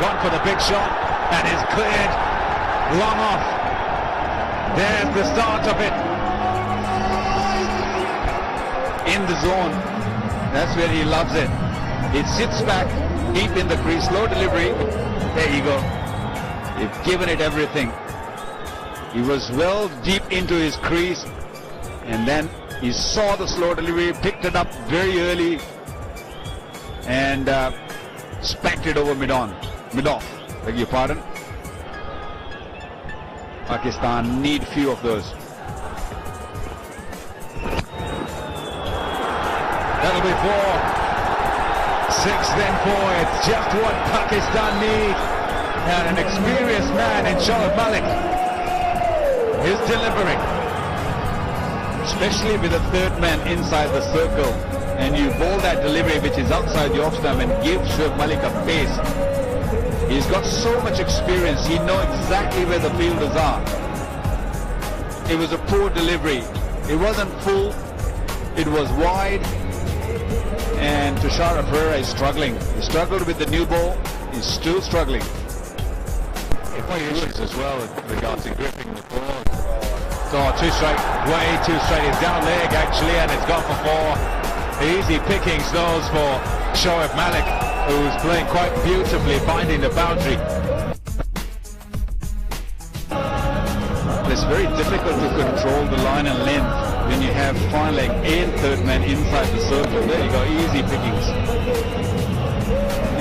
gone for the big shot and is cleared long off. There's the start of it. In the zone, that's where he loves it. It sits back deep in the crease, slow delivery. There you go. You've given it everything. He was well deep into his crease, and then he saw the slow delivery, picked it up very early, and spanked it over mid-off. Beg your pardon. Pakistan need few of those. That'll be 4. 6, then 4. It's just what Pakistan need. And an experienced man in Shoaib Malik is delivering. Especially with the third man inside the circle. And you bowl that delivery which is outside the off stump and give Shoaib Malik a pace. He's got so much experience. He knows exactly where the fielders are. It was a poor delivery. It wasn't full. It was wide. And Tushar Pereira is struggling. He struggled with the new ball. He's still struggling. Issues as well with regards to gripping the ball. So too straight, way too straight. It's down leg actually, and it's gone for 4. Easy pickings those for Shoaib Malik, who's playing quite beautifully, finding the boundary. It's very difficult to control the line and length when you have fine leg and third man inside the circle. There you go, easy pickings.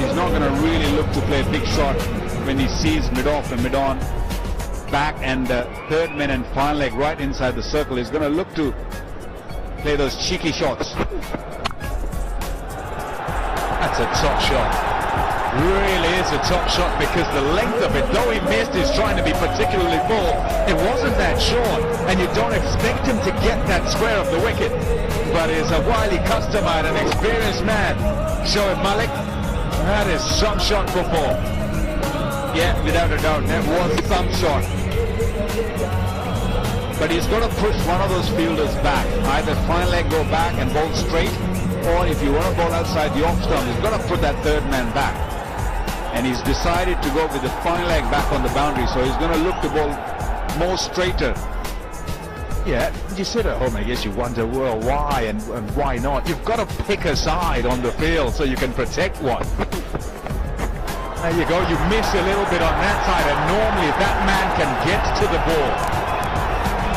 He's not going to really look to play a big shot when he sees mid-off and mid-on back and third man and fine leg right inside the circle. He's going to look to play those cheeky shots. That's a top shot. Really is a top shot because the length of it, though he missed, is trying to be particularly full. It wasn't that short, and you don't expect him to get that square of the wicket. But he's a wily customer and an experienced man. Shoaib Malik, that is some shot for 4. Yeah, without a doubt, that was some shot. But he's got to push one of those fielders back. Either fine leg go back and bowl straight, or if you want to bowl outside the off stump, he's got to put that third man back. And he's decided to go with the fine leg back on the boundary, so he's going to look to bowl more straighter. Yeah, you sit at home, I guess you wonder, well, why and why not? You've got to pick a side on the field so you can protect one. There you go, you miss a little bit on that side, and normally that man can get to the ball.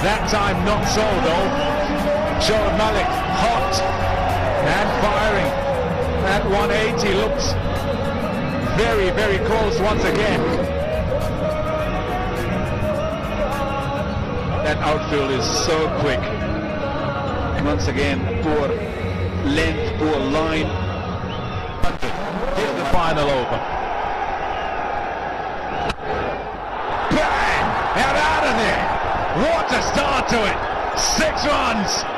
That time not so though. Shoaib Malik hot and firing. That 180 looks very, very close once again. That outfield is so quick. Once again, poor length, poor line. Here's the final over. Bang! Out of there! What a start to it! 6 runs!